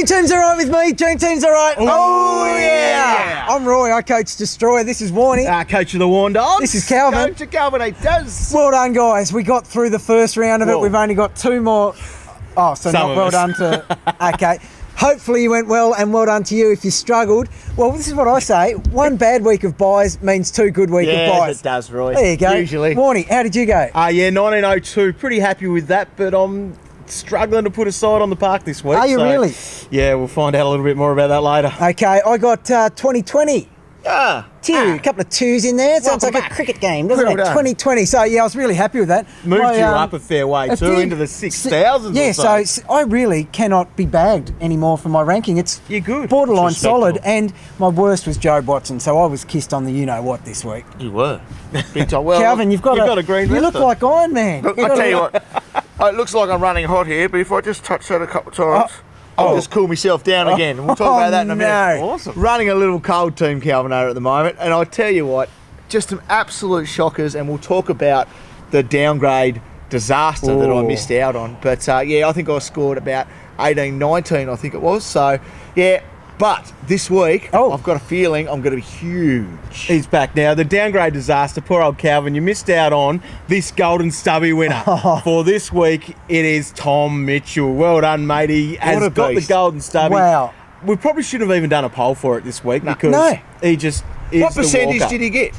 Dream Team's all right with me. Dream Team's all right. Oh, yeah. I'm Roy. I coach Destroyer. This is Warnie. Coach of the Warn Dogs. This is Calvin. Coach of Calvin, he does. Well done, guys. We got through the first round of it. Whoa. We've only got 2 more. Oh, so Some not of well us. done to... Okay. Hopefully you went well, and well done to you if you struggled. Well, this is what I say. 1 bad week of buys means 2 good weeks of buys. Yes, it does, Roy. There you go. Usually. Warnie, how did you go? 1902. Pretty happy with that, but I'm struggling to put a side on the park this week. Are you really? Yeah, we'll find out a little bit more about that later. Okay, I got 2020. A couple of 2s in there. It sounds Welcome like back. a cricket game, doesn't Well it? done. 2020. So, yeah, I was really happy with that. Moved you up a fair way it too, did. into the 6,000s Yeah, or so. so I really cannot be bagged anymore for my ranking. It's You're good. borderline It's respectable. solid, and my worst was Joe Watson, so I was kissed on the you-know-what this week. You were. Big time. Well, Calvin, you've got a green You look vest on. like Iron Man. look, I'll tell you what. It looks like I'm running hot here, but if I just touch that a couple of times, I'll just cool myself down again. We'll talk about that in a minute. no. Awesome. Running a little cold team, Calvin, at the moment, and I tell you what, just some absolute shockers, and we'll talk about the downgrade disaster that I missed out on. But yeah, I think I scored about 18, 19, I think it was. So yeah, but this week I've got a feeling I'm going to be huge. He's back now. The downgrade disaster, poor old Calvin. You missed out on this golden stubby winner. For this week, it is Tom Mitchell. Well done, mate. He has a got the beast. golden stubby. Wow. We probably shouldn't have even done a poll for it this week because No. he just is What the percentage walker. did he get?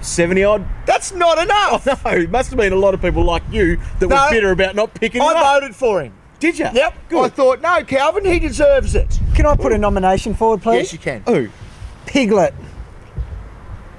70 odd. That's not enough. No, it must have been a lot of people like you that No. were bitter about not picking him I up. voted for him. Did you? Yep. Good. I thought, no, Calvin, he deserves it. Can I put a nomination forward, please? Yes, you can. Who? Piglet.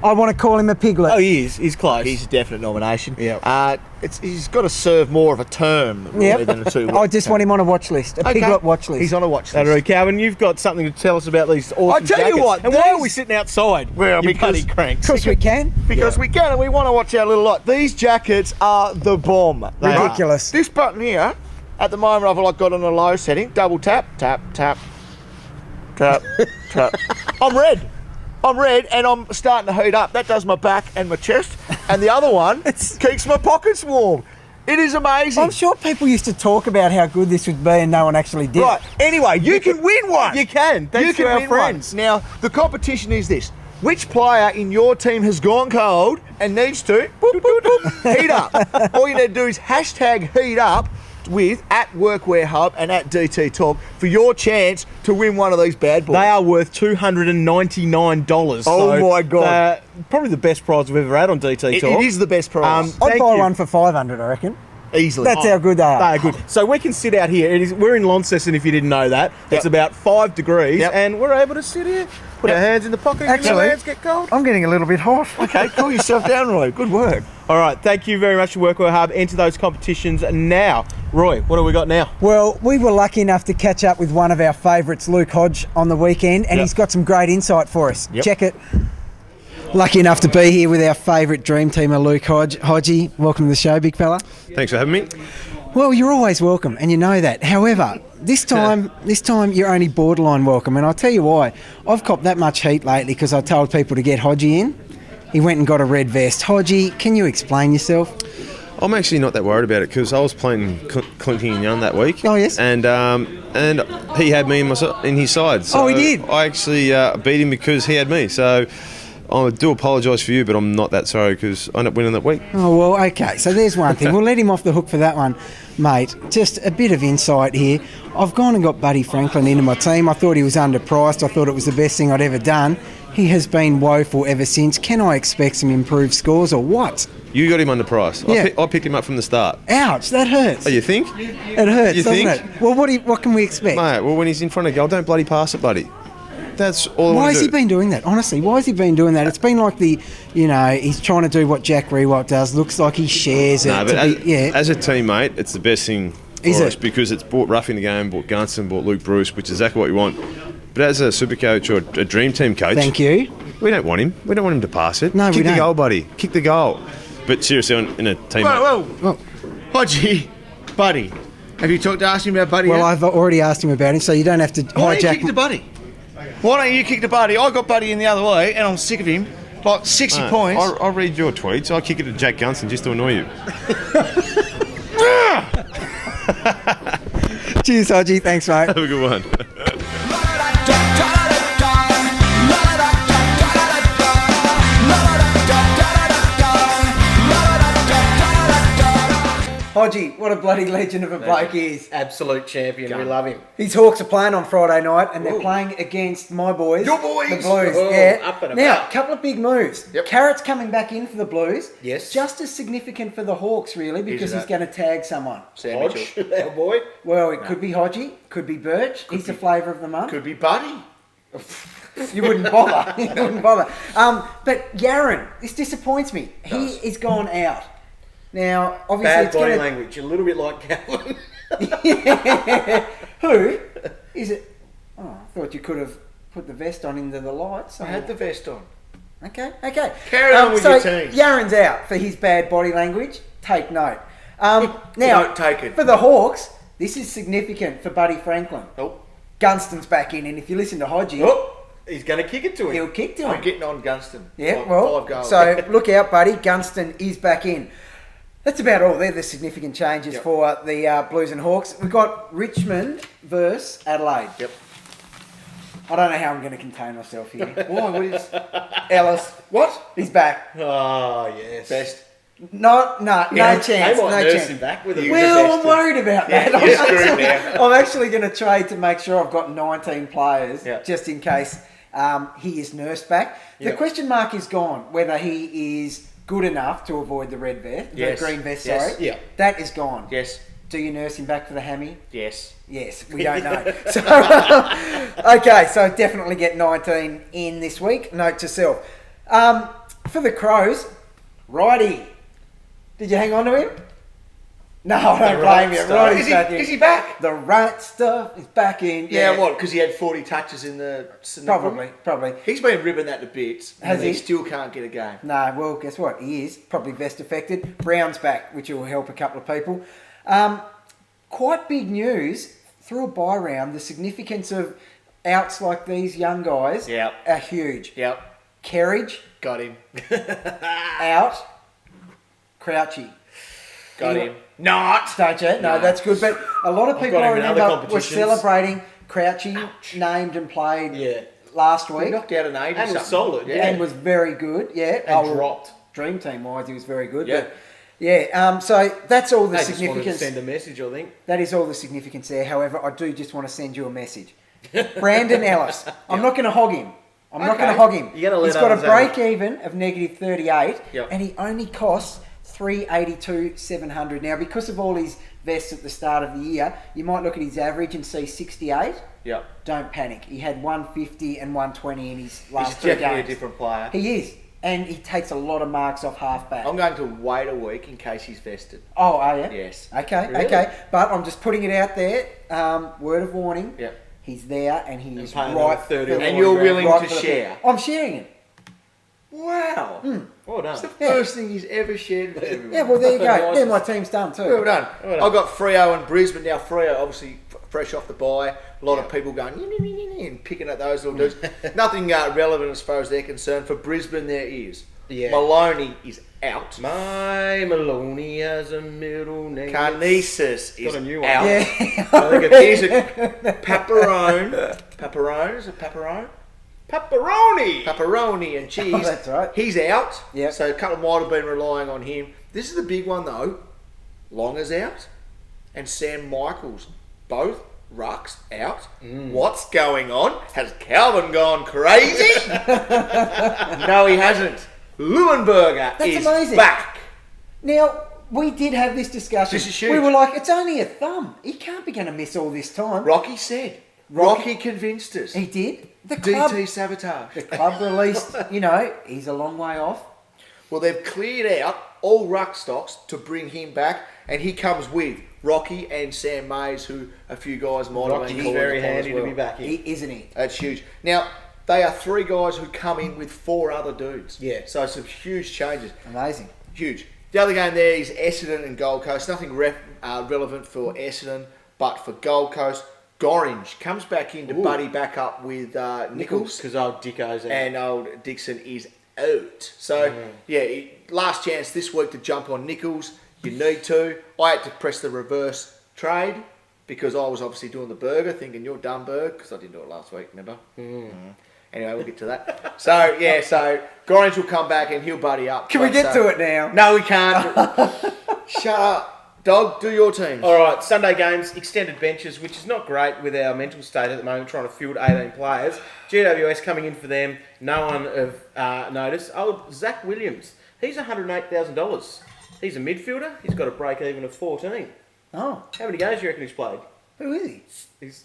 I want to call him a piglet. Oh, he is. He's close. He's a definite nomination. Yeah. He's got to serve more of a term really than a 2 week. I just want him on a watch list, a piglet watch list. He's on a watch That'll list. do. Calvin, you've got something to tell us about these awesome I tell you jackets. what, and why are these- we sitting outside? Well, you because- bloody cranks. Because we can. Because we can, and we want to watch our little lot. These jackets are the bomb. They are. Ridiculous. This button here, at the moment, I've like got on a low setting. Double tap, tap, tap, tap, tap. I'm red, and I'm starting to heat up. That does my back and my chest, and the other one keeps my pockets warm. It is amazing. I'm sure people used to talk about how good this would be and no one actually did. Right. Anyway, you can win one. You can. Thanks you to can our win friends. one. Now, the competition is this. Which player in your team has gone cold and needs to boop, boop, boop, heat up? All you need to do is hashtag heat up with @Workwear Hub and @DT Talk for your chance to win one of these bad boys. They are worth $299. Oh, my God. Probably the best prize we've ever had on DT Talk. It is the best prize. I'd Thank buy you. one for 500, I reckon. Easily. That's how good they are. They are good. So we can sit out here. We're in Launceston, if you didn't know that. It's Yep. about 5 degrees, Yep. and we're able to sit here, put our hands in the pocket, and our Actually- hands get cold. I'm getting a little bit hot. Okay, cool yourself down, Roy. Good work. All right, thank you very much for Workwear Hub. Enter those competitions now. Roy, what do we got now? Well, we were lucky enough to catch up with one of our favourites, Luke Hodge, on the weekend, and Yep. he's got some great insight for us. Yep. Check it. Lucky enough to be here with our favourite dream teamer, Luke Hodge. Hodgie, welcome to the show, big fella. Thanks for having me. Well, you're always welcome, and you know that. However, this time you're only borderline welcome, and I'll tell you why. I've copped that much heat lately because I told people to get Hodgie in. He went and got a red vest. Hodgie, can you explain yourself? I'm actually not that worried about it because I was playing Clinking and Young that week. Oh, yes. And he had me in his side. So Oh, he did? I actually beat him because he had me. So I do apologise for you, but I'm not that sorry because I ended up winning that week. Oh, well, okay. So there's one thing. We'll let him off the hook for that one, mate. Just a bit of insight here. I've gone and got Buddy Franklin into my team. I thought he was underpriced. I thought it was the best thing I'd ever done. He has been woeful ever since. Can I expect some improved scores or what? You got him underpriced. Yeah. I picked him up from the start. Ouch, that hurts. Oh, you think? It hurts, You doesn't think? it? Well, what can we expect? Mate, well, when he's in front of goal, don't bloody pass it, buddy. That's all I Why want has to he do. been doing that? Honestly, why has he been doing that? It's been like he's trying to do what Jack Rewalt does. Looks like he shares it. No, but to as a teammate, it's the best thing for Is us it? because it's brought Ruff in the game, brought Gunston, brought Luke Bruce, which is exactly what we want. But as a super coach or a dream team coach, Thank you. we don't want him. We don't want him to pass it. No, we Kick don't. the goal, buddy. Kick the goal. But seriously, in a team, Whoa. Hodgie, Buddy. Have you asked him about Buddy Well, yet? I've already asked him about him, so you don't have to Why don't you hijack. kick the Buddy? Why don't you kick the Buddy? I got Buddy in the other way, and I'm sick of him. Like 60 points. I'll read your tweets. I'll kick it to Jack Gunston just to annoy you. Cheers, Hodgie. Thanks, mate. Have a good one. Hodgie, what a bloody legend of a bloke he is. Absolute champion. We love him. His Hawks are playing on Friday night, and they're playing against my boys. Your boys! The Blues, Oh, yeah. up and Now, about. a couple of big moves. Yep. Carrot's coming back in for the Blues. Yes. Just as significant for the Hawks, really, because that? he's going to tag someone. Sam Hodge, Mitchell. our boy. Well, it could be Hodgie, could be Birch. He's the flavour of the month. Could be Buddy. You wouldn't bother. You wouldn't bother. But Yaron, this disappoints me. He is gone out. Now, obviously, Bad it's body going language. A little bit like Calvin. to. Who is it? Oh, I thought you could have put the vest on into the lights. I had the vest on. Okay. Carry on with so your team. Yaron's out for his bad body language. Take note. Now, Don't take it. for the Hawks, this is significant for Buddy Franklin. Oh. Gunston's back in, and if you listen to Hodgie, Oh, he's going to kick it to him. he'll kick to him. I'm getting on Gunston. Yeah, Five well, goals. so look out, buddy. Gunston is back in. That's about all. They're the significant changes Yep. for the Blues and Hawks. We've got Richmond versus Adelaide. Yep. I don't know how I'm going to contain myself here. Why? What is Ellis, what? he's back. Oh, yes. Best. No Yeah, chance. They might No nurse chance. him back with a Well, I'm worried about that. Yeah, you're screwed now. I'm actually going to trade to make sure I've got 19 players, Yeah. just in case he is nursed back. The Yeah. question mark is gone, whether he is good enough to avoid the red vest, Yes. the green vest, Yes. sorry. Yeah. That is gone. Yes. Do you nurse him back for the hammy? Yes. Yes, we don't know. So, okay, so definitely get 19 in this week. Note to self. For the Crows, Righty. Did you hang on to him? No, I don't blame you. Righty's back in. Is he back? The right stuff is back in. Yeah, what? Because he had 40 touches in the... Probably. He's been ripping that to bits. Has and he? he still can't get a game. No, well, guess what? He is probably vest affected. Brown's back, which will help a couple of people. Quite big news through a bye round. The significance of outs like these young guys Yep. are huge. Yep. Kerridge Got him. out. Crouchy. Got him. Not. Don't you? No, that's good. But a lot of people, got I him in other remember, were competitions. celebrating Crouchy, named and played Yeah. last He week. knocked out an 80 And was something. solid, yeah. And was very good, yeah. And dropped. Dream team wise, he was very good. Yeah. But yeah, so that's all the They just wanted to significance. send a message, I think. That is all the significance there. However, I do just want to send you a message. Brandon Ellis. I'm not going to hog him. I'm not going to hog him. You're gonna let He's got a others have it. break even of negative 38, Yep. and he only costs 382,700. Now, because of all his vests at the start of the year, you might look at his average and see 68. Yep. Don't panic. He had 150 and 120 in his last He's three definitely games. a different player. He is, and he takes a lot of marks off halfback. I'm going to wait a week in case he's vested. Oh, are you? Yes. Okay, Really? okay. But I'm just putting it out there. Word of warning. Yep. He's there, and he is paying right. another 30 for the- And you're willing right to for the- share? I'm sharing it. Wow. Well done. It's the Yeah. first thing he's ever shared with everyone. Yeah, well, there you go. Nice. Then my team's done too. Well done. Well done. I got Freo and Brisbane. Now Freo, obviously fresh off the bye. A lot of people going and picking at those little dudes. Nothing relevant as far as they're concerned. For Brisbane, there is. Yeah. Maloney is out. My Maloney has a middle name. Carnesis is Got a new one. out. Yeah. I think here's a Paparone. Paparone? Is it Paparone? Pepperoni. Pepperoni and cheese. Oh, that's right. He's out. Yep. So a couple might have been relying on him. This is the big one though. Longer's out, and Sam Michaels, both rucks out. What's going on? Has Calvin gone crazy? No, he hasn't. Leuenberger That's is amazing. back. Now, we did have this discussion. This is huge. We were like, it's only a thumb. He can't be going to miss all this time. Rocky said. Rocky convinced us. He did. The club, DT sabotage. the club released, he's a long way off. Well, they've cleared out all ruck stocks to bring him back, and he comes with Rocky and Sam Mays, who a few guys might have been Rocky's calling very upon handy as well. to be back in. Isn't he? That's huge. Now, they are three guys who come in with four other dudes. Yeah. So some huge changes. Amazing. Huge. The other game there is Essendon and Gold Coast. Nothing relevant for Essendon, but for Gold Coast, Gorringe comes back in to buddy back up with Nichols. Because old Dicko's out. And old Dixon is out. So, last chance this week to jump on Nichols. You need to. I had to press the reverse trade. because I was obviously doing the burger, thinking you're done, Berg, because I didn't do it last week, remember? Anyway, we'll get to that. So Gorringe will come back and he'll buddy up. Can we get to it now? No, we can't. Shut up. Dog, do your teams. All right, Sunday games, extended benches, which is not great with our mental state at the moment, trying to field 18 players. GWS coming in for them, no one of notice. Zach Williams, he's $108,000. He's a midfielder. He's got a break even of 14. Oh. How many games do you reckon he's played? Who is he? He's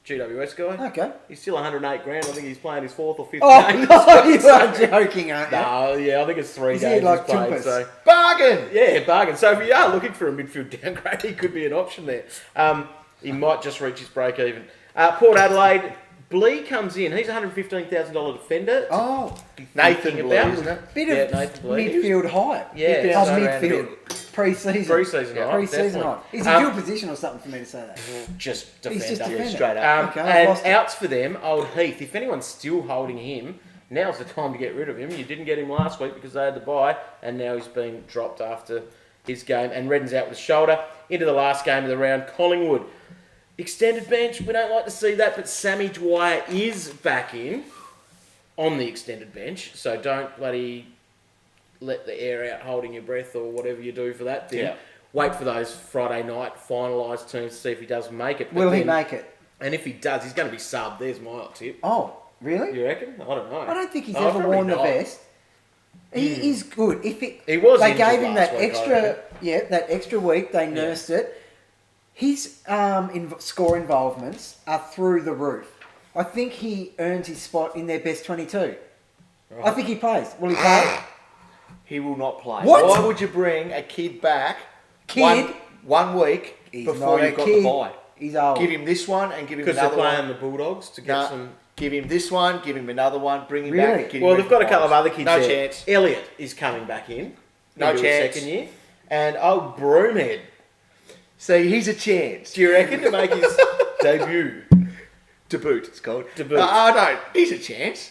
GWS guy. Okay. He's still 108 grand. I think he's playing his 4th or 5th game. Oh, you are joking, aren't you? No, yeah, I think it's 3 Is he games like he's played. Chumpus? So. Bargain! Yeah, bargain. So if you are looking for a midfield downgrade, he could be an option there. He might just reach his break even. Port Adelaide, Blee comes in. He's a $115,000 defender. Oh. Nathan Thinking Blee, about. isn't it? Bit of Nathan Blee. midfield hype. Yeah. Oh, midfield. Pre-season. Pre-season hype, Pre-season definitely. hype. Is he dual position or something for me to say that? Just defender. He's just defender. straight up. Okay, I've And lost it. outs for them, old Heath. If anyone's still holding him, now's the time to get rid of him. You didn't get him last week because they had to buy, and now he's been dropped after his game. And Redden's out with a shoulder. Into the last game of the round, Collingwood. Extended bench, we don't like to see that, but Sammy Dwyer is back in on the extended bench, so don't bloody let the air out holding your breath or whatever you do for that thing. Yeah. Wait for those Friday night finalised teams to see if he does make it. But Will he then- make it? And if he does, he's going to be subbed. There's my hot tip. Oh, really? You reckon? I don't know. I don't think he's Oh, ever probably worn the not. vest. He is good. If it, He was they injured gave him last that week, I extra, reckon. that extra week. They nursed it. His score involvements are through the roof. I think he earns his spot in their best 22. I think he plays. Will he play? He will not play. What? Why would you bring a kid back Kid? one week He's before not you've a got kid. the bye? He's old. Give him this one and give him Because they're another playing one. the Bulldogs to get No, some... give him this one, give him another one, bring him Really? back. Get him Well, ready they've got a for couple of finals. other kids No there. chance. Elliot is coming back in. No into his chance. second year. And old Broomhead, See, he's a chance. do you reckon, to make his debut? Debut, it's called. Debut. No, I don't. He's a chance.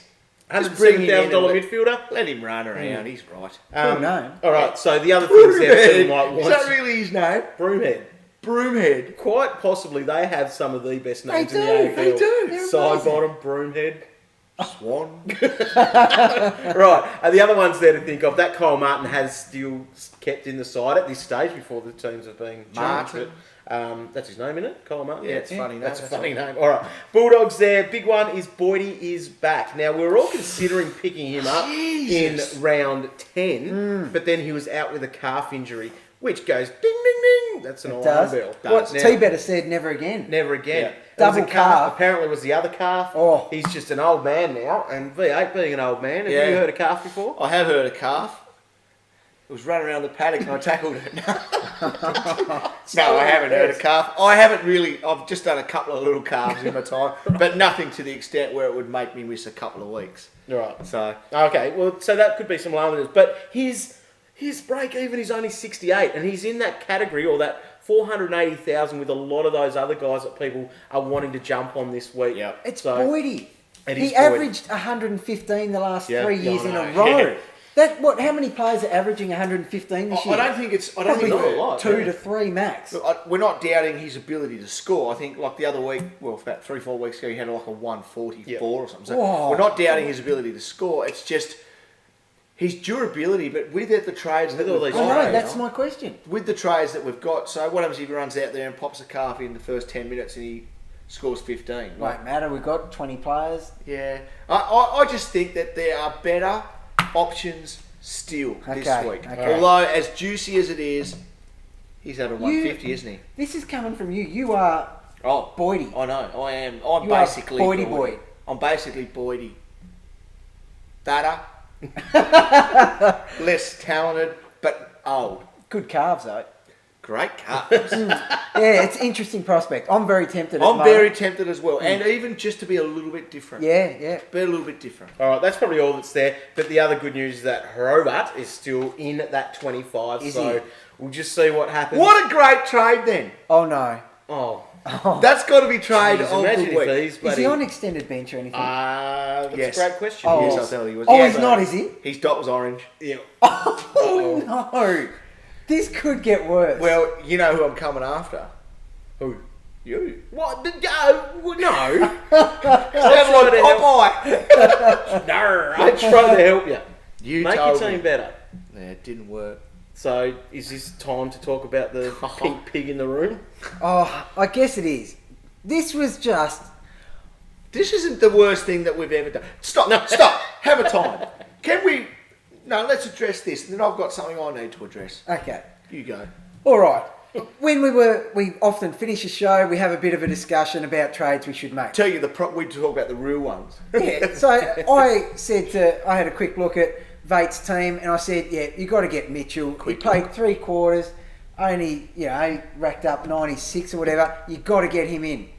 Just bring him in and $107,000 let- midfielder. Let him run around. He's right. Cool name. All right, so the other things there that you might Broomhead. Is that want... really his name? Broomhead. Broomhead. Quite possibly they have some of the best names in the do, AFL. they do. They're Side amazing. bottom, Broomhead. Swan. Right, and the other ones there to think of, that Kyle Martin has still kept in the side at this stage before the teams have been changed. Martin. But, that's his name, isn't it? Kyle Martin? Yeah, it's a funny name. That's a That's funny all. name. All right, Bulldogs there. Big one is Boydie is back. Now, we were all considering picking him up Jesus. in round 10, but then he was out with a calf injury, which goes ding, ding, ding. That's an alarm Does. bell. What Now- T-Better said, never again. Never again. Yeah. It was a Double calf. Apparently, it was the other calf. Oh. He's just an old man now, and V8 being an old man. Have Yeah. you heard of calf before? I have heard a calf. It was running around the paddock and I tackled it. No, I haven't heard a calf. I haven't really. I've just done a couple of little calves in my time, but nothing to the extent where it would make me miss a couple of weeks. Right. So Okay. Well, so that could be some alarm. But his break even is only 68, and he's in that category or that 480,000 with a lot of those other guys that people are wanting to jump on this week. Yeah. It's So- Boydie. It He is Boydie. averaged 115 the last Yeah. 3 years Yeah, in I a know. row. Yeah. That what? How many players are averaging 115 this year? I don't think it's. I don't Probably think not a lot, 2 yeah. to 3 max. Look, we're not doubting his ability to score. I think like the other week, well, about 3-4 weeks ago, he had like a 144 or something. So Whoa. we're not doubting his ability to score. It's just his durability. But with it, the trades that With all we've these I got, know, that's my question. with the trades that we've got. So what happens if he runs out there and pops a calf in the first 10 minutes and he scores 15? Won't matter, we've got 20 players. Yeah, I just think that there are better options still this Okay, week. okay. Although as juicy as it is, he's at a 150, isn't he? This is coming from you. You are Oh, Boydie. I know. I am. I'm You are basically Boydie boy. I'm basically Boydie. Fatter, less talented, but old. Good calves, though. Great calves. Yeah, it's an interesting prospect. I'm very tempted. at I'm the very moment. tempted as well, and even just to be a little bit different. Yeah. Be a little bit different. All right, that's probably all that's there. But the other good news is that Hrovat is still in at that 25. Is so he? we'll just see what happens. What a great trade then. Oh no. Oh, That's got to be trade geez, of imagine the if week. he's Is bloody... he on extended bench or anything? That's Yes. a great question. Oh. Yes, I'll tell you. Oh, he's not, is he? His dot was orange. Yeah. Oh no. This could get worse. Well, you know who I'm coming after. Who? You. What? No. Sound like Popeye. No, I tried to help you. You Make your told team me. better. Yeah, it didn't work. So, is this time to talk about the pink pig in the room? Oh, I guess it is. This was just... This isn't the worst thing that we've ever done. Stop. Have a time. Can we... No, let's address this. And then I've got something I need to address. Okay. You go. All right. When we often finish a show, we have a bit of a discussion about trades we should make. Tell you we talk about the real ones. Yeah. So I had a quick look at Vate's team, and I said, yeah, you got to get Mitchell. He played 3 quarters, only racked up 96 or whatever. You got to get him in.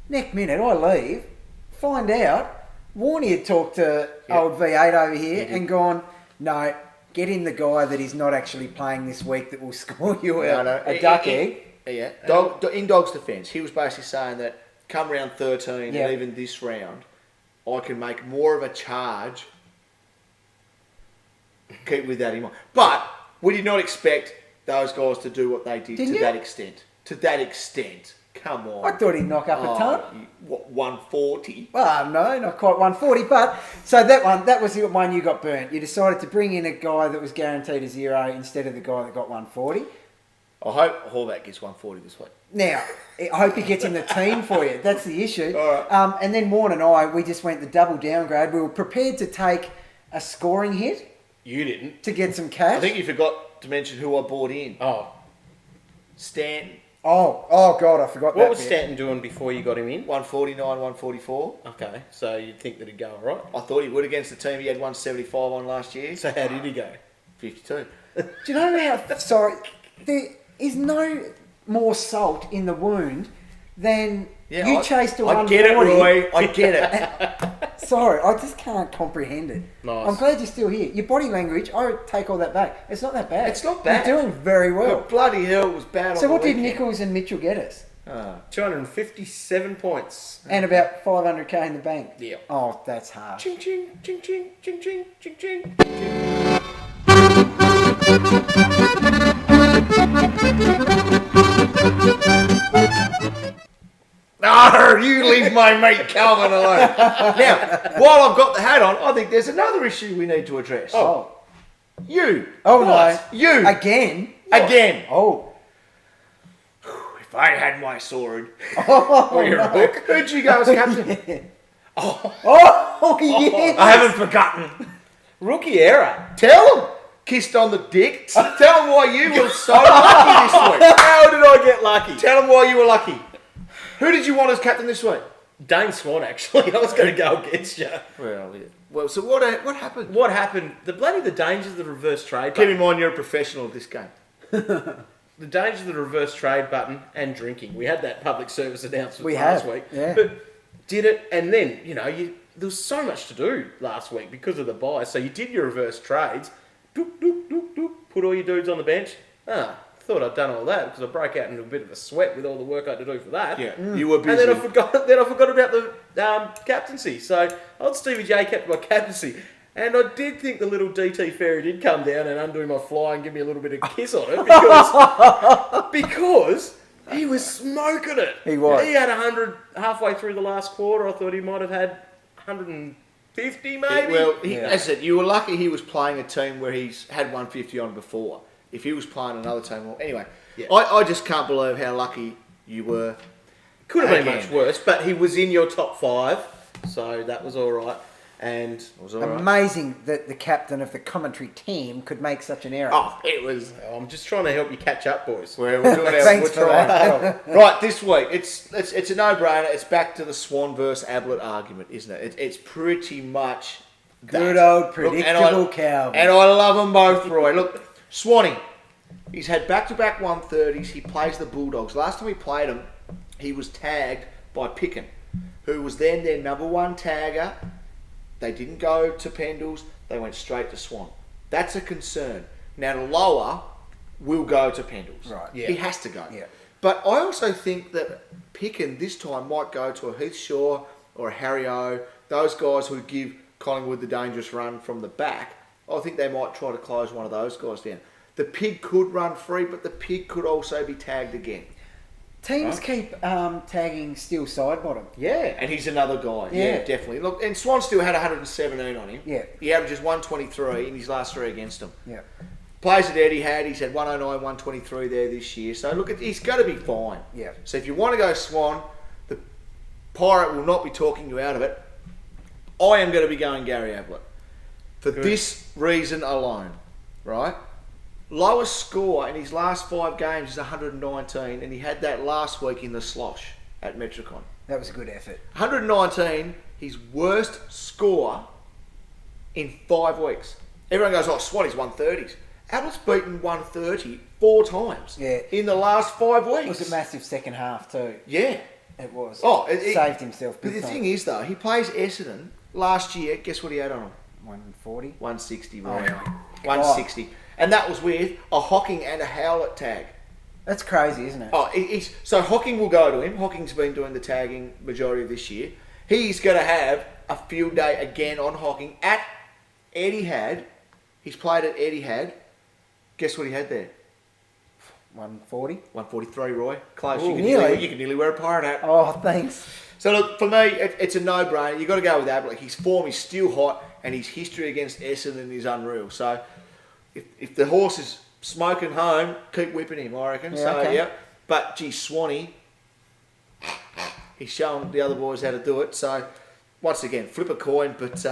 Next minute, I leave, find out Warney had talked to old V8 over here and gone, no. Get in the guy that is not actually playing this week that will score you a duck egg. Yeah. In Dog's defence, he was basically saying that come round 13 and even this round, I can make more of a charge. Keep with that in mind. But we did not expect those guys to do what they did that extent. To that extent. Come on. I thought he'd knock up a ton. 140. Well, no, not quite 140. But so that was the one you got burnt. You decided to bring in a guy that was guaranteed a 0 instead of the guy that got 140. I hope Horvath gets 140 this week. Now, I hope he gets in the team for you. That's the issue. All right. And then Warren and I, we just went the double downgrade. We were prepared to take a scoring hit. You didn't. To get some cash. I think you forgot to mention who I bought in. Oh. Stanton. Oh God, I forgot that. What was Stanton doing before you got him in? 149, 144. Okay, so you'd think that he'd go all right. I thought he would against the team he had 175 on last year. So how did he go? 52. Do you know how... Sorry, there is no more salt in the wound than you chased to 140. I get it, Roy. I get it. Sorry, I just can't comprehend it. Nice. I'm glad you're still here. Your body language, I take all that back. It's not that bad. It's not bad. You're doing very well. But bloody hell, it was bad. So on what the did weekend. Nichols and Mitchell get us? 257 points. And about 500k in the bank. Yeah. Oh, that's hard. Ching ching ching ching ching ching ching ching. No, you leave my mate Calvin alone. Now, while I've got the hat on, I think there's another issue we need to address. Oh. You. Oh, What? no. You. Again? Again. Oh. If I had my sword. Oh, Or your no. book. Who'd you go as captain? Oh, yes. I haven't forgotten. Rookie error. Tell him. Kissed on the dick. Tell him why you were so lucky this week. How did I get lucky? Tell him why you were lucky. Who did you want as captain this week? Dane Swan, actually. I was going to go against you. Well, so what happened? What happened? The dangers of the reverse trade Keep button. in mind you're a professional at this game. The dangers of the reverse trade button and drinking. We had that public service announcement We last have, week. yeah. But did it, and then, there was so much to do last week because of the buy. So you did your reverse trades. Doop, doop, doop, doop, put all your dudes on the bench. Thought I'd done all that because I broke out into a bit of a sweat with all the work I had to do for that. Yeah, you were busy. And then I forgot about the captaincy. So old Stevie J kept my captaincy. And I did think the little DT fairy did come down and undo my fly and give me a little bit of kiss on it because he was smoking it. He was. He had 100 halfway through the last quarter. I thought he might have had 150 maybe. Well, as I said, you were lucky he was playing a team where he's had 150 on before. If he was playing another team, well, anyway, Yeah. I just can't believe how lucky you were. Could have been Again. much worse, but he was in your top 5, so that was all right. And it was all right. Amazing that the captain of the commentary team could make such an error. Oh, it was. I'm just trying to help you catch up, boys. We're doing our Thanks we're for trying. Right, this week it's a no-brainer. It's back to the Swan versus Ablett argument, isn't it? It's pretty much that. Good old Look, predictable Calvin. And I love them both, Roy. Look, Swanee, he's had back-to-back 130s. He plays the Bulldogs. Last time he played them, he was tagged by Picken, who was then their number 1 tagger. They didn't go to Pendles. They went straight to Swan. That's a concern. Now, the lower will go to Pendles. Right. Yeah. He has to go. Yeah. But I also think that Picken this time might go to a Heath Shaw or a Harry O. Those guys who give Collingwood the dangerous run from the back. I think they might try to close one of those guys down. The Pig could run free, but the Pig could also be tagged again. Teams keep tagging Steele side bottom. Yeah. And he's another guy. Yeah. Yeah. Definitely. Look, and Swan still had 117 on him. Yeah. He averages 123 in his last 3 against them. Yeah. Plays at Etihad, he's had 109, 123 there this year. So look, he's going to be fine. Yeah. So if you want to go Swan, the Pirate will not be talking you out of it. I am going to be going Gary Ablett. For this reason alone, right? Lowest score in his last 5 games is 119, and he had that last week in the slosh at Metricon. That was a good effort. 119, his worst score in 5 weeks. Everyone goes, oh, Swan, he's 130s. Ablett's beaten 130 4 times in the last 5 weeks. It was a massive second half too. Yeah. It was. Oh, saved himself But big the time. thing is, though, he plays Essendon last year. Guess what he had on him? 140. 160. Oh, Right? my 160. And that was with a Hocking and a Howlett tag. That's crazy, isn't it? Oh, so Hocking will go to him. Hocking's been doing the tagging majority of this year. He's going to have a field day again on Hocking at Etihad. He's played at Etihad. Guess what he had there? 140. 143, Roy. Close. Ooh, You can nearly wear a pirate hat. Oh, thanks. So look, for me, it's a no-brainer. You've got to go with Ablett. His form is still hot, and his history against Essendon is unreal. So if the horse is smoking home, keep whipping him, I reckon. Yeah, So, okay. yeah. But, gee, Swanee, he's showing the other boys how to do it. So, once again, flip a coin, but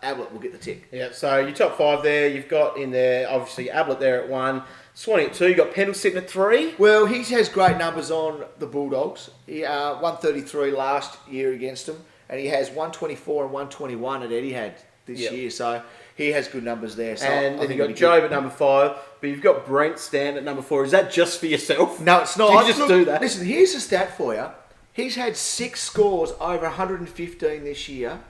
Ablett will get the tick. Yeah, so your top 5 there, you've got in there, obviously, Ablett there at 1, Swanee at 2, you've got Pendle sitting at 3. Well, he has great numbers on the Bulldogs. He 133 last year against them, and he has 124 and 121 at Etihad this year. So he has good numbers there. So And I then think you've got Job at number 5, but you've got Brent Stan at number 4. Is that just for yourself? No, it's not. Did you just do that? Listen, here's a stat for you. He's had 6 scores over 115 this year,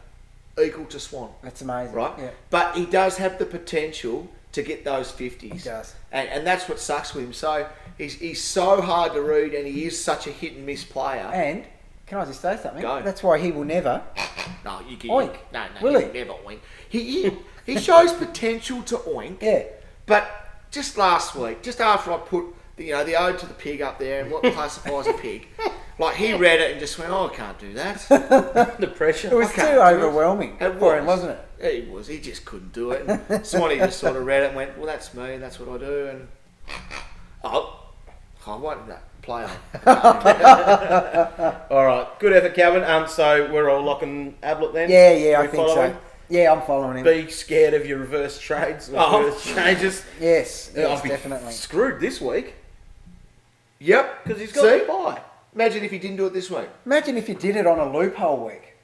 equal to Swan. That's amazing. Right? Yeah. But he does have the potential to get those 50s. He does. And that's what sucks with him. So he's so hard to read, and he is such a hit and miss player. And can I just say something? Go. That's why he will never. No, you can Oink. No, Will he he? never oink. He shows potential to oink. Yeah. But just last week, just after I put the ode to the pig up there and what classifies a pig, like he read it and just went, "Oh, I can't do that." The pressure. It was I too can't do overwhelming It for him, was. wasn't it? It was. He just couldn't do it. And Swanee just sort of read it and went, "Well, that's me. And that's what I do." And I won't play on. All right, good effort, Calvin. So we're all locking Ablett then? Yeah, I We think following? so. Yeah, I'm following him. Be scared of your reverse trades or reverse changes. Yes, I'll be definitely. screwed this week Yep, because he's got See? to buy. Imagine if he didn't do it this week. Imagine if you did it on a loophole week.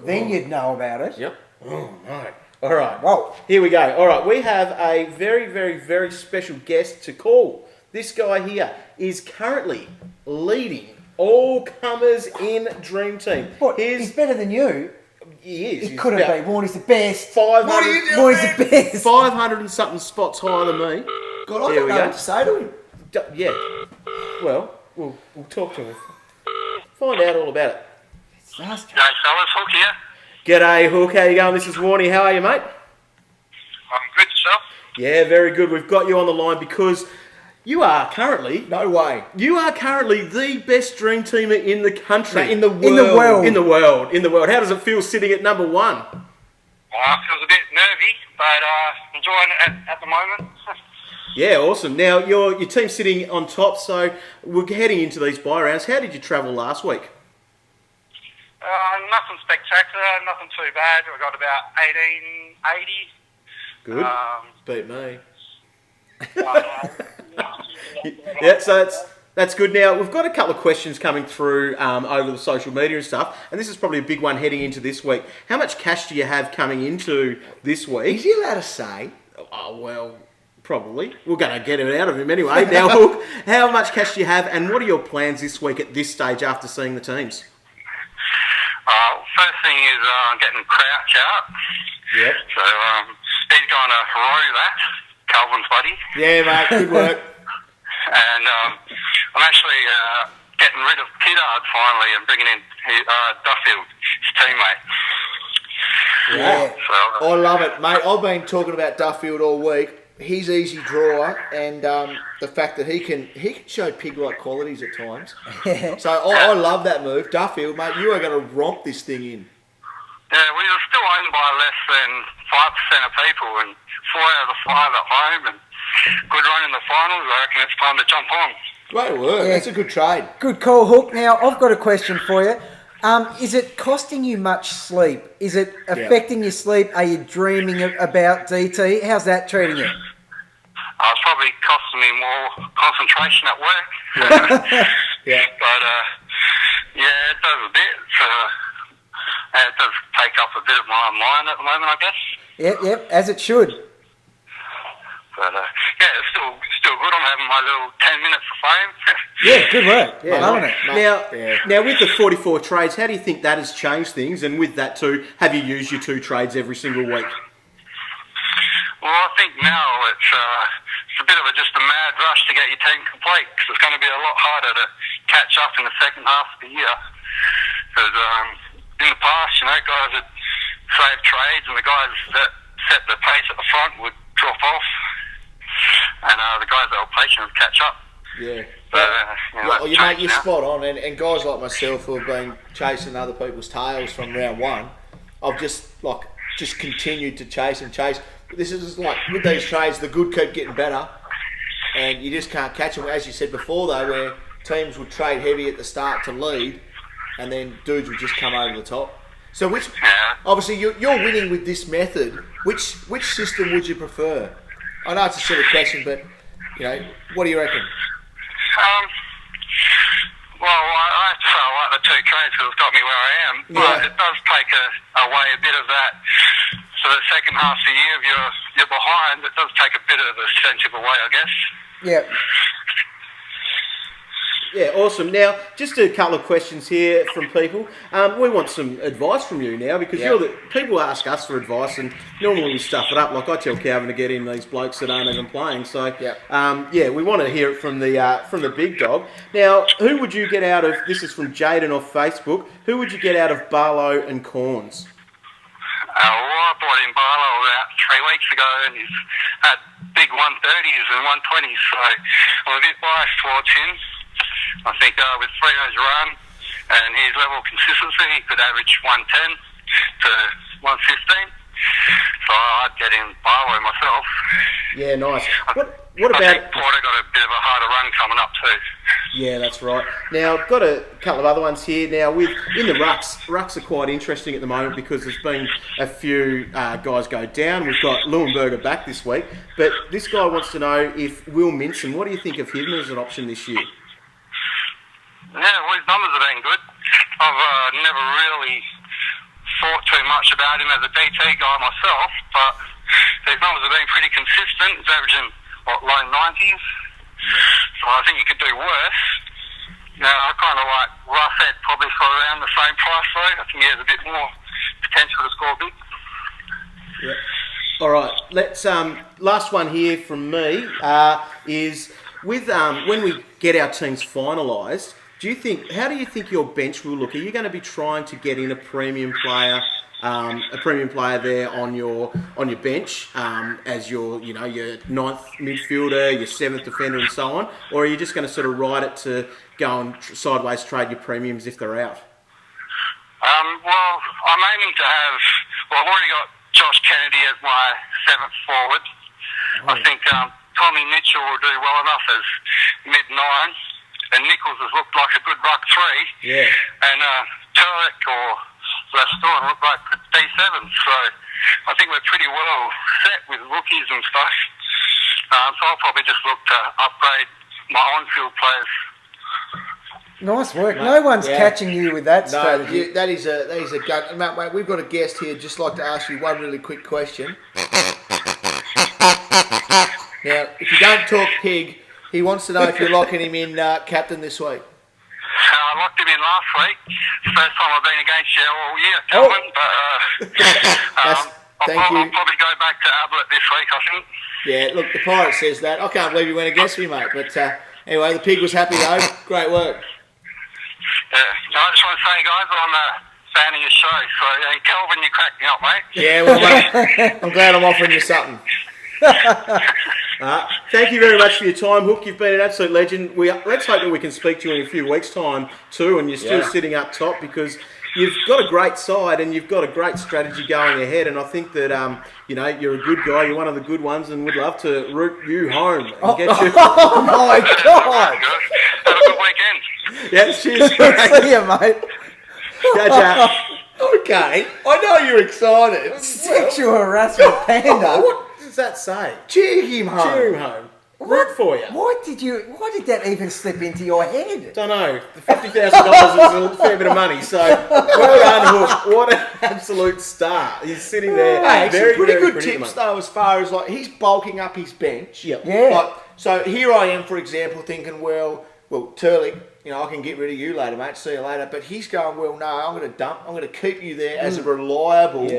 Then you'd know about it. Yep. Oh, no. All right. Whoa. Here we go. All right. We have a very, very, very special guest to call. This guy here is currently leading all comers in Dream Team. What? He's better than you. He is. He He's couldn't about be. Warnie's the best. 500, Warnie's the best. 500 and something spots higher than me. God, I Here don't we know go. what to say to him. Yeah. Well, we'll talk to him. Find out all about it. Ask him. G'day fellas, Hook here. G'day, Hook. How you going? This is Warnie. How are you, mate? I'm good, yourself? Yeah, very good. We've got you on the line because you are currently No way. the best dream teamer in the country. No, in the world. In the world. In the world. In the world. How does it feel sitting at number 1? Well, I feels a bit nervy, but enjoying it at the moment. Yeah, awesome. Now, your team's sitting on top, so we're heading into these buy rounds. How did you travel last week? Nothing spectacular, nothing too bad. I got about 1880. Good. Beat me. Yeah, so that's good. Now, we've got a couple of questions coming through over the social media and stuff, and this is probably a big one heading into this week. How much cash do you have coming into this week? Is he allowed to say? Oh, well, probably. We're going to get it out of him anyway. Now, Hook, how much cash do you have, and what are your plans this week at this stage after seeing the teams? First thing is getting Crouch out. Yep. So he's going to row that, Calvin's buddy. Yeah, mate. Good work. And I'm actually getting rid of Kiddard finally and bringing in Duffield, his teammate. Yeah. So, I love it, mate. I've been talking about Duffield all week. his easy draw and the fact that he can show pig-like qualities at times. So I love that move. Duffield, mate, you are going to romp this thing in. Yeah, we were still owned by less than 5% of people, and 4 out of the 5 at home, and good run in the finals. I reckon it's time to jump on. Great work. Yeah. That's a good trade. Good call, Hook. Now, I've got a question for you. Is it costing you much sleep? Is it affecting your sleep? Are you dreaming about DT? How's that treating you? It's probably costing me more concentration at work. Yeah. But, yeah, it does a bit. It does take up a bit of my mind at the moment, I guess. Yep, as it should. But, yeah, it's still good. I'm having my little 10 minutes of fame. Yeah, good work. Yeah, Loving it. Now with the 44 trades, how do you think that has changed things? And with that too, have you used your 2 trades every single week? Well, I think now it's a bit of just a mad rush to get your team complete, because it's going to be a lot harder to catch up in the second half of the year. Because in the past, guys would save trades, and the guys that set the pace at the front would drop off, and the guys that were patient would catch up. Yeah. Mate, you're spot on, and guys like myself who have been chasing other people's tails from round 1, I've just continued to chase and chase. This is like with these trades, the good keep getting better, and you just can't catch them. As you said before, though, where teams would trade heavy at the start to lead, and then dudes would just come over the top. So, obviously you're winning with this method. Which system would you prefer? I know it's a silly question, but what do you reckon? Well, I like the 2 trades because it's got me where I am, but it does take away a bit of that. So the second half of the year, if you're behind, it does take a bit of the incentive away, I guess. Yeah. Yeah, awesome. Now, just a couple of questions here from people. We want some advice from you now, because people ask us for advice, and normally we stuff it up. Like I tell Calvin to get in these blokes that aren't even playing. So, we want to hear it from the big dog. Now, who would you get out of? This is from Jaden off Facebook. Who would you get out of Barlow and Corns? I brought in Barlow about 3 weeks ago, and he's had big 130s and 120s, so I'm a bit biased towards him. I think with Frino's run and his level of consistency, he could average 110 to 115. So I'd get in Barlow myself. Yeah, nice. What I about... think Porter got a bit of a harder run coming up too. Yeah, that's right. Now, I've got a couple of other ones here. Now, in the rucks are quite interesting at the moment, because there's been a few guys go down. We've got Leuenberger back this week, but this guy wants to know if Will Minson, what do you think of him as an option this year? Yeah, well, his numbers have been good. I've never really thought too much about him as a DT guy myself, but his numbers have been pretty consistent. He's averaging, low 90s. So I think he could do worse. Now, I kind of like Roughhead probably for around the same price, though. I think he has a bit more potential to score big. Yep. All right, let's last one here from me is with when we get our teams finalised. How do you think your bench will look? Are you going to be trying to get in a premium player there on your bench as your ninth midfielder, your 7th defender, and so on, or are you just going to sort of ride it to go and sideways trade your premiums if they're out? Well, I'm aiming to have. Well, I've already got Josh Kennedy as my 7th forward. I think Tommy Mitchell will do well enough as mid-9. And Nichols has looked like a good ruck 3. Yeah. And Turek or Lastorn look like D7. So I think we're pretty well set with rookies and stuff. So I'll probably just look to upgrade my on-field players. Nice work. No one's catching you with that strategy. That is a gun. Mate, we've got a guest here. Just like to ask you one really quick question. Now, if you don't talk pig, he wants to know if you're locking him in captain this week. I locked him in last week. First time I've been against you all year, Calvin. But I'll probably go back to Ablett this week, I think. Yeah, look, the pirate says that. I can't believe you went against me, mate. But anyway, the pig was happy though. Great work. Yeah, I just want to say, guys, I'm a fan of your show. So, Calvin, you cracked me up, mate. Yeah, well, mate, I'm glad I'm offering you something. Thank you very much for your time, Hook. You've been an absolute legend. Let's hope that we can speak to you in a few weeks' time too, and you're still sitting up top because you've got a great side and you've got a great strategy going ahead. And I think that you're a good guy. You're one of the good ones, and would love to root you home and get you. Oh my God! Have a good weekend. Yeah, cheers. See you, mate. Gotcha. Okay, I know you're excited. Sexual harassment panda. What does that say? Cheer him home. Cheer him home. Root for you. Why did that even slip into your head? Don't know. The $50,000 is a fair bit of money. So well done, Hook. What an absolute star. He's sitting there. Hey, very, some pretty very good tips predicament. though, as far as like he's bulking up his bench. Yep. Yeah. Like, so here I am, for example, thinking, well, Turley, I can get rid of you later, mate. See you later. But he's going, well, no, I'm going to keep you there as a reliable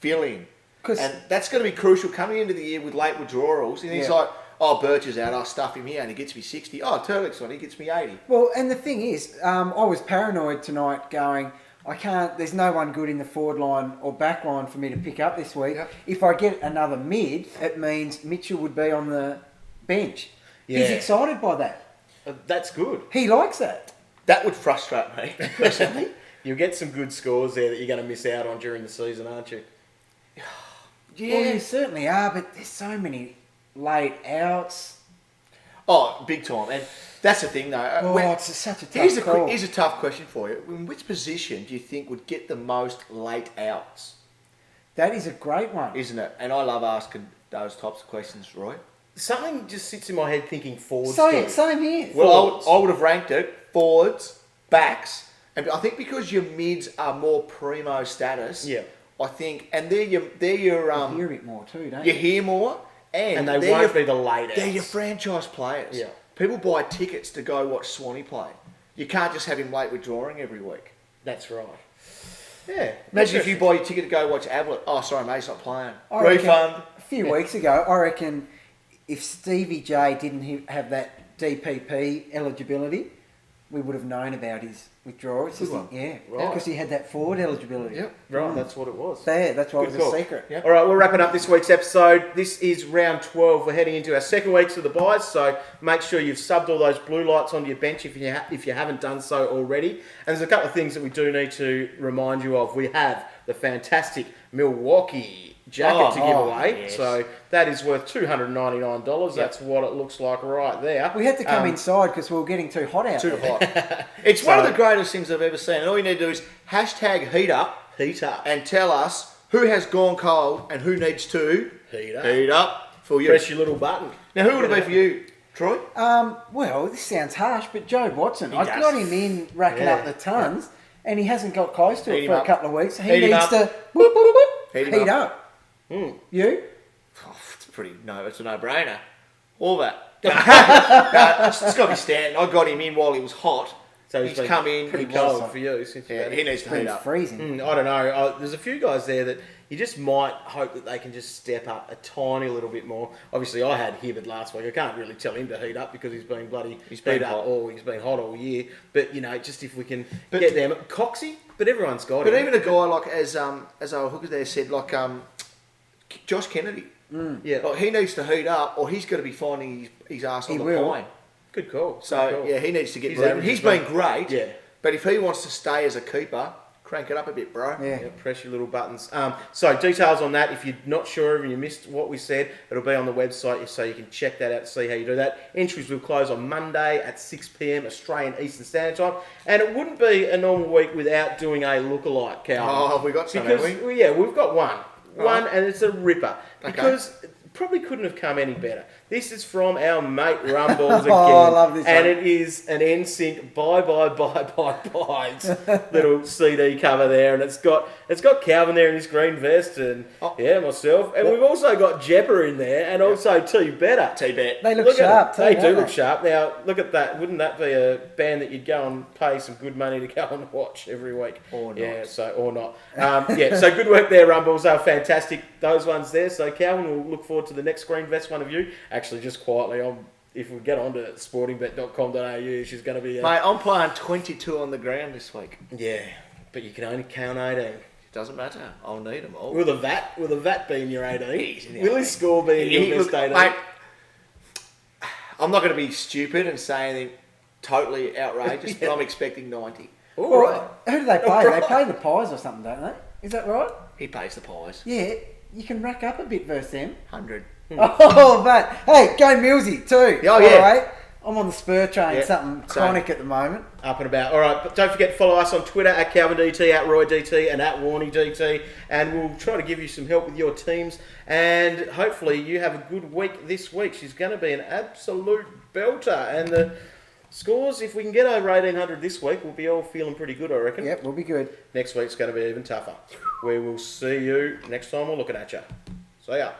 fill-in. And that's going to be crucial coming into the year with late withdrawals. And he's like, oh, Birch is out, I'll stuff him here and he gets me 60. Oh, Turlick's on, he gets me 80. Well, and the thing is, I was paranoid tonight going, there's no one good in the forward line or back line for me to pick up this week. Yep. If I get another mid, it means Mitchell would be on the bench. Yeah. He's excited by that. That's good. He likes that. That would frustrate me, personally. You'll get some good scores there that you're going to miss out on during the season, aren't you? Well, you certainly are, but there's so many late outs. Oh, big time. And that's the thing, though. It's such a tough call. Here's a tough question for you. In which position do you think would get the most late outs? That is a great one. Isn't it? And I love asking those types of questions, Roy. Something just sits in my head thinking forwards. Same here. Well, I would have ranked it forwards, backs, and I think because your mids are more primo status. Yeah. I think, and they're your You hear it more too, don't you you? hear more, and they won't be the late outs. They're your franchise players. Yeah. People buy tickets to go watch Swanee play. You can't just have him late withdrawing every week. That's right. Yeah. Imagine if you buy your ticket to go watch Ablett. Oh, sorry, mate, he's not playing. I reckon Refund. A few weeks ago, I reckon if Stevie J didn't have that DPP eligibility, we would have known about his withdrawal. It's just, one. yeah, Right. because he had that forward eligibility. Yep. Right, that's what it was. There, that's why it was call. a secret. Yep. All right, we're wrapping up this week's episode. This is round 12. We're heading into our second weeks of the buys, so make sure you've subbed all those blue lights onto your bench if you haven't done so already. And there's a couple of things that we do need to remind you of. We have the fantastic Milwaukee jacket to give away. Yes. So that is worth $299. That's what it looks like right there. We had to come inside because we were getting too hot out Too there. hot. It's one of the greatest things I've ever seen. And all you need to do is hashtag heat up Heat up. and tell us who has gone cold and who needs to Heat up. heat up for you. Press your little button. Now, who would it be for you, Troy? Well, this sounds harsh, but Joe Watson, I does. got him in racking Yeah. up the tons, and he hasn't got close to Heat it him for up. a couple of weeks. He Heat him needs up. to whoop, whoop, whoop, Heat him heat up. up. You? Oh, it's it's a no-brainer. All that. No, it's got to be Stanton. I got him in while he was hot. So He's been come in. pretty he cold was- for you since you've Yeah, had he him. needs to heat It's up. freezing. I don't know. There's a few guys there that you just might hope that they can just step up a tiny little bit more. Obviously, I had Hibbert last week. I can't really tell him to heat up because he's been He's been heat up hot. or he's been hot all year. But just if we can get them, Coxie. But everyone's got But him. even a guy like, as our hooker there said, like Josh Kennedy. Yeah. Like, he needs to heat up or he's going to be finding his ass on He the will. pine. Good call. So, Good call. yeah, he needs to get His moving. average He's has been been- great. Yeah. But if he wants to stay as a keeper, crank it up a bit, bro. Yeah. Yeah, press your little buttons. So details on that. If you're not sure and you missed what we said, it'll be on the website so you can check that out to see how you do that. Entries will close on Monday at 6 p.m. Australian Eastern Standard Time. And it wouldn't be a normal week without doing a lookalike, Calvin. Oh, have we got some, Because, have we? yeah, we've got one. One, Right. and it's a ripper. Okay. Because it probably couldn't have come any better. This is from our mate Rumballs again. I love this And one. it is an NSYNC bye little CD cover there, and it's got Calvin there in his green vest, and myself, and we've also got Jepper in there, and also T Better. T-Bet. They look Look sharp at too, it. They don't do look sharp. Now look at that. Wouldn't that be a band that you'd go and pay some good money to go and watch every week? Or not. Yeah. So So good work there, Rumbles. They were fantastic. Those ones there. So Calvin will look forward to the next green vest one of you. Actually, just quietly, if we get onto sportingbet.com.au, she's going to be. Mate, I'm playing 22 on the ground this week. Yeah, but you can only count 18. Doesn't matter. I'll need them all. Will the VAT be in your 18? He's in the Will his 18. score be in your best Look, 18? mate, I'm not going to be stupid and say anything totally outrageous, but I'm expecting 90. All right. Who do they play? They play the Pies or something, don't they? Is that right? He pays the Pies. Yeah, you can rack up a bit versus them. 100. Oh, but hey, go Millsy too. Oh, yeah. All right. I'm on the spur train, Yeah, something same. chronic at the moment. Up and about. All right, but don't forget to follow us on Twitter at CalvinDT, at RoyDT, and at WarneyDT, and we'll try to give you some help with your teams. And hopefully, you have a good week this week. She's going to be an absolute belter, and the scores, if we can get over 1800 this week, we'll be all feeling pretty good, I reckon. Yep, we'll be good. Next week's going to be even tougher. We will see you next time. We're looking at you. See ya.